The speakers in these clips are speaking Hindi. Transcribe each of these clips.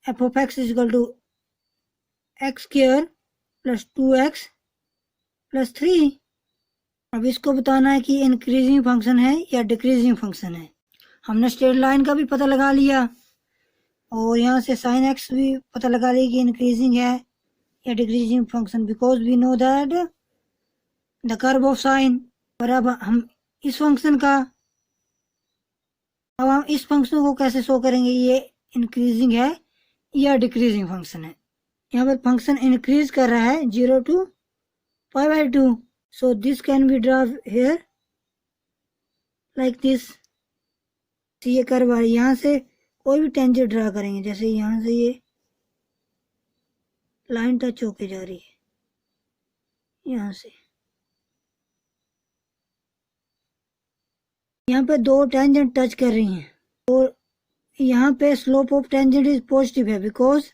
F of x is equal to x square plus 2x plus 3। अब इसको बताना है कि इंक्रीजिंग फंक्शन है या डिक्रीजिंग फंक्शन है। हमने स्ट्रेट लाइन का भी पता लगा लिया और यहाँ से साइन एक्स भी पता लगा लिया कि इंक्रीजिंग है या decreasing function, because we know that the curve of sine. और अब हम इस फंक्शन को कैसे शो करेंगे, ये इंक्रीजिंग है या डिक्रीजिंग फंक्शन है। यहाँ पर फंक्शन इंक्रीज कर रहा है 0 to π/2, so this can be drawn here like this। ये कर्व है, यहाँ से कोई भी टेंजेंट ड्रा करेंगे, जैसे यहाँ से ये लाइन टच होके जा रही है, यहाँ से यहाँ पे दो टेंजेंट टच कर रही हैं और यहाँ पे slope of tangent is positive है because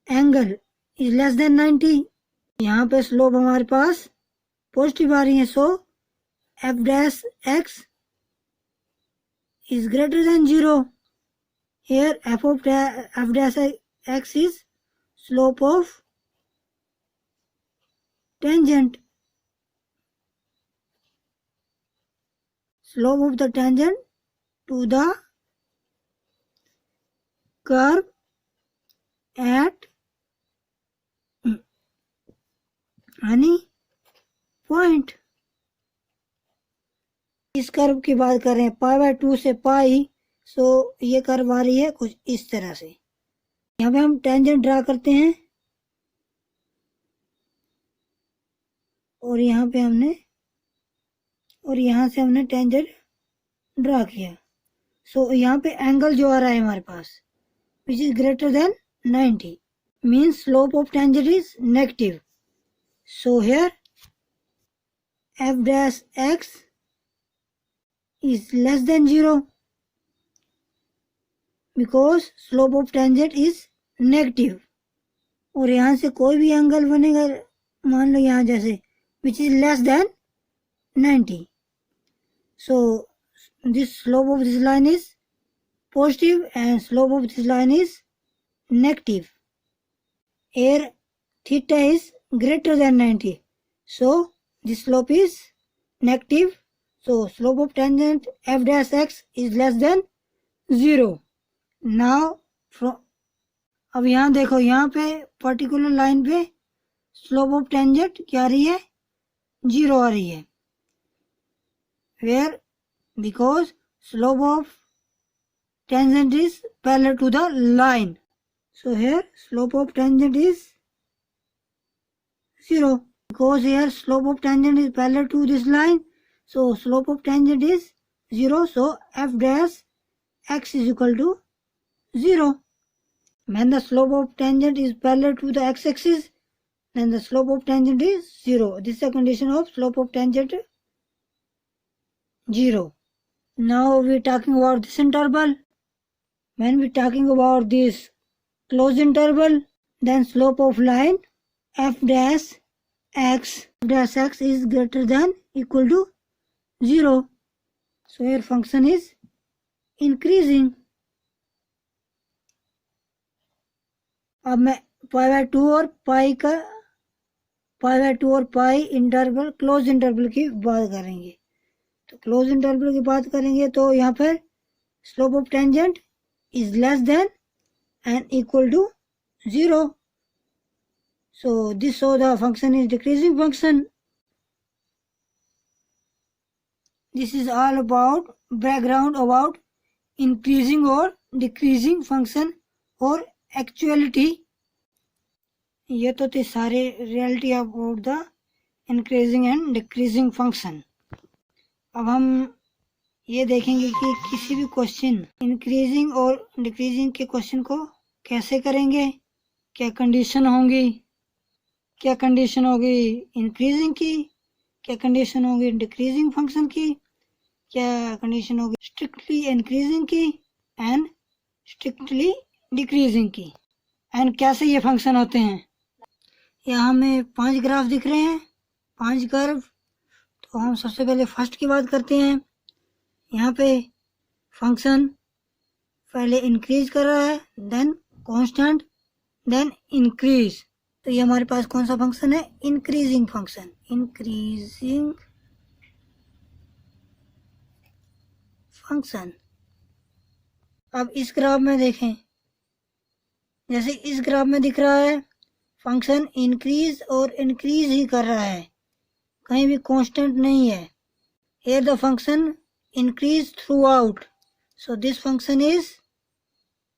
angle is less than 90। यहाँ पे स्लोप हमारे पास पॉजिटिव आ रही है, so F dash X is greater than 0। Here F dash X is slope of tangent, slope of the tangent to the curve at any point। इस कर्व की बात कर रहे हैं π/2 से पाई, सो ये कर्व आ रही है कुछ इस तरह से। यहाँ पे हम टेंजेंट ड्रा करते हैं और यहाँ पे हमने और यहाँ से हमने टेंजेंट ड्रा किया, सो यहाँ पे एंगल जो आ रहा है हमारे पास which is greater than 90 means slope of tangent is negative. So here F dash X is less than 0 because slope of tangent is negative. और यहाँ से कोई भी एंगल बनेगा, मान लो यहाँ जैसे which is less than 90, so this slope of this line is positive and slope of this line is negative. Here theta is greater than 90, so this slope is negative, so slope of tangent f dash x is less than 0. Now from अब यहाँ देखो, यहाँ पे पर्टिकुलर लाइन पे स्लोप ऑफ टेंजेंट क्या आ रही है, 0 आ रही है। Where because slope of tangent is parallel to the line, so here slope of tangent is 0 because here slope of tangent is parallel to this line, so slope of tangent is 0, so f dash x is equal to 0. When the slope of tangent is parallel to the x-axis, then the slope of tangent is 0. This is the condition of slope of tangent 0. Now we are talking about this interval. When we are talking about this closed interval, then slope of line f dash x is greater than equal to 0. So here function is increasing. अब मैं π/2 और पाई इंटरवल क्लोज इंटरवल की बात करेंगे। तो क्लोज इंटरवल की बात करेंगे तो यहाँ पर slope of tangent is less than and equal to 0, so this so the function is decreasing function. This is all about background about increasing or decreasing function और एक्चुअलिटी। ये तो थे सारे reality about the increasing and decreasing function. अब हम ये देखेंगे कि किसी भी क्वेश्चन इंक्रीजिंग और डिक्रीजिंग के क्वेश्चन को कैसे करेंगे, क्या कंडीशन होंगी इंक्रीजिंग की, क्या कंडीशन होगी डिक्रीजिंग फंक्शन की, क्या कंडीशन होगी स्ट्रिक्टली इंक्रीजिंग की एंड स्ट्रिक्टली डिक्रीजिंग की, एंड कैसे ये फंक्शन होते हैं। यहाँ हमें 5 ग्राफ दिख रहे हैं, 5 कर्व। तो हम सबसे पहले फर्स्ट की बात करते हैं। यहाँ पे फंक्शन पहले इंक्रीज कर रहा है, देन कांस्टेंट देन इंक्रीज। तो ये हमारे पास कौन सा फंक्शन है? Increasing function, increasing function. अब इस ग्राफ में देखें, जैसे इस ग्राफ में दिख रहा है फंक्शन इंक्रीज और इंक्रीज ही कर रहा है, कहीं भी कांस्टेंट नहीं है। Here the function increase throughout, so this function is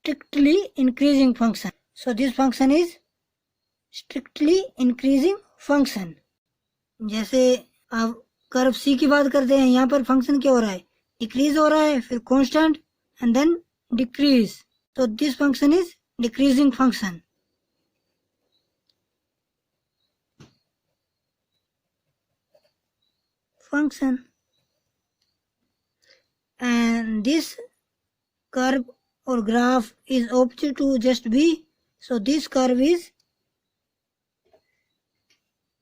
strictly increasing function. So this function is strictly increasing function. जैसे आप कर्व सी की बात करते हैं, यहाँ पर फंक्शन क्या हो रहा है? डिक्रीज हो रहा है, फिर कांस्टेंट एंड देन डिक्रीज। तो this function is decreasing function. And this curve or graph is opposite to just b, so this curve is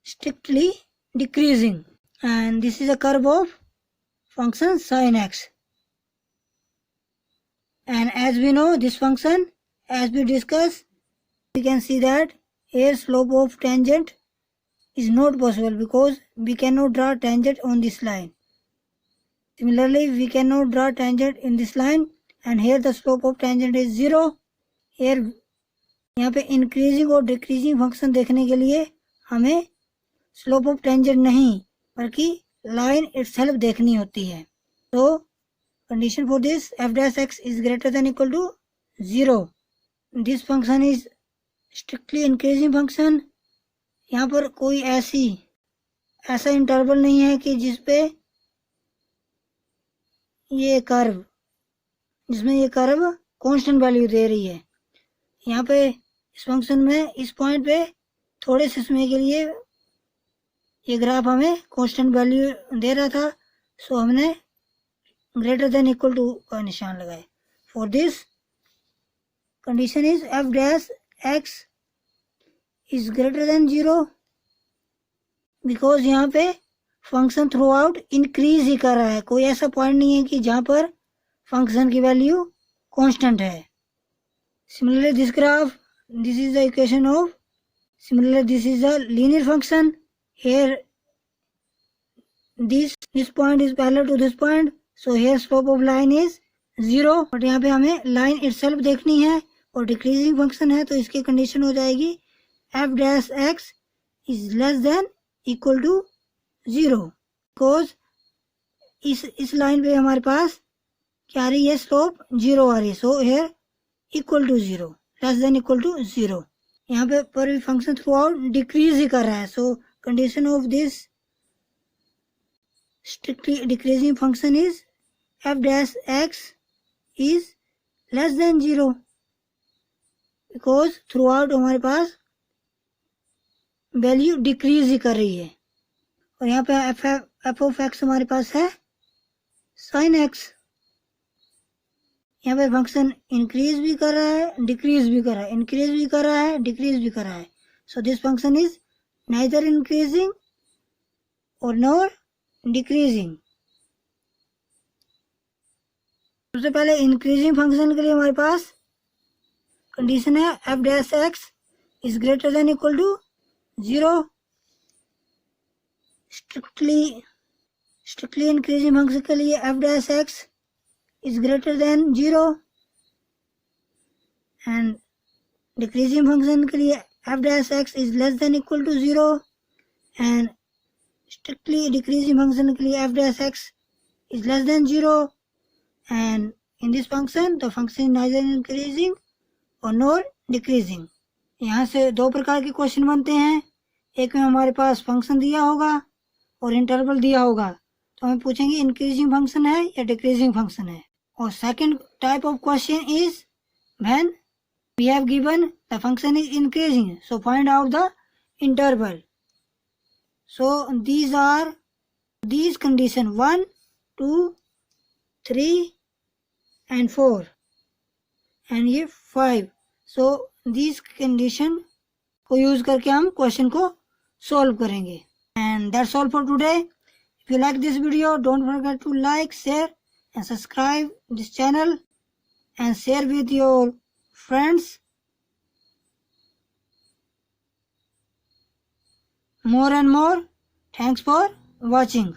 strictly decreasing, and this is a curve of function sin x. And as we know this function, as we discussed, we can see that here slope of tangent is not possible because we cannot draw tangent on this line. Similarly, we cannot draw tangent in this line, and here the slope of tangent is 0. Here यहाँ पे इंक्रीजिंग और डिक्रीजिंग फंक्शन देखने के लिए हमें स्लोप ऑफ टेंजेंट नहीं बल्कि लाइन इटसेल्फ देखनी होती है। तो condition for this f dash x is greater than equal to 0. This function is strictly increasing function. यहाँ पर कोई ऐसा इंटरवल नहीं है कि जिसमें ये कर्व कांस्टेंट वैल्यू दे रही है। यहाँ पे इस फंक्शन में इस पॉइंट पे थोड़े से समय के लिए ये ग्राफ हमें कांस्टेंट वैल्यू दे रहा था, सो हमने ग्रेटर देन इक्वल टू का निशान लगाया। For this condition is f dash x is greater than 0 because यहाँ पे फंक्शन थ्रू आउट इंक्रीज ही कर रहा है। कोई ऐसा पॉइंट नहीं है कि जहाँ पर फंक्शन की वैल्यू कांस्टेंट है। Similarly this graph, this is the equation of, similarly this is the linear function. Here this point is parallel to this point, so here slope of line is 0, but यहाँ पे हमें लाइन इटसेल्फ देखनी है और डिक्रीजिंग फंक्शन है, तो इसकी कंडीशन हो जाएगी f dash x is less than equal to 0 because इस लाइन पे हमारे पास क्या आ रही है? स्लोप 0 आ रही है। So here equal to 0, less than equal to 0। यहाँ पे पर भी फंक्शन थ्रू आउट डिक्रीज ही कर रहा है, so condition of this strictly decreasing function is f dash x is less than 0 because throughout हमारे पास वैल्यू डिक्रीज ही कर रही है। और यहाँ पे f ऑफ x हमारे पास है sin x। यहाँ पे फंक्शन इंक्रीज भी कर रहा है, डिक्रीज भी कर रहा है, इंक्रीज भी कर रहा है, डिक्रीज भी कर रहा है। So this function is neither increasing और नॉर डिक्रीजिंग। सबसे पहले इंक्रीजिंग फंक्शन के लिए हमारे पास कंडीशन है f dash x is greater than equal to 0। Strictly increasing function के लिए f dash x is greater than 0 and decreasing function के लिए f dash x is less than equal to 0 and strictly decreasing function के लिए f dash x is less than 0 and in this function the function is neither increasing or nor decreasing। यहाँ से दो प्रकार के क्वेश्चन बनते हैं, एक में हमारे पास फंक्शन दिया होगा और इंटरवल दिया होगा, तो हम पूछेंगे इंक्रीजिंग फंक्शन है या डिक्रीजिंग फंक्शन है। और second type of question is when we have given the function is increasing, so find out the interval. So these are these condition 1, 2, 3 and 4 and ये 5। so these condition को यूज करके हम क्वेश्चन को सॉल्व करेंगे। and that's all for today। if you like this video, don't forget to like, share and subscribe this channel and share with your friends more and more. Thanks for watching.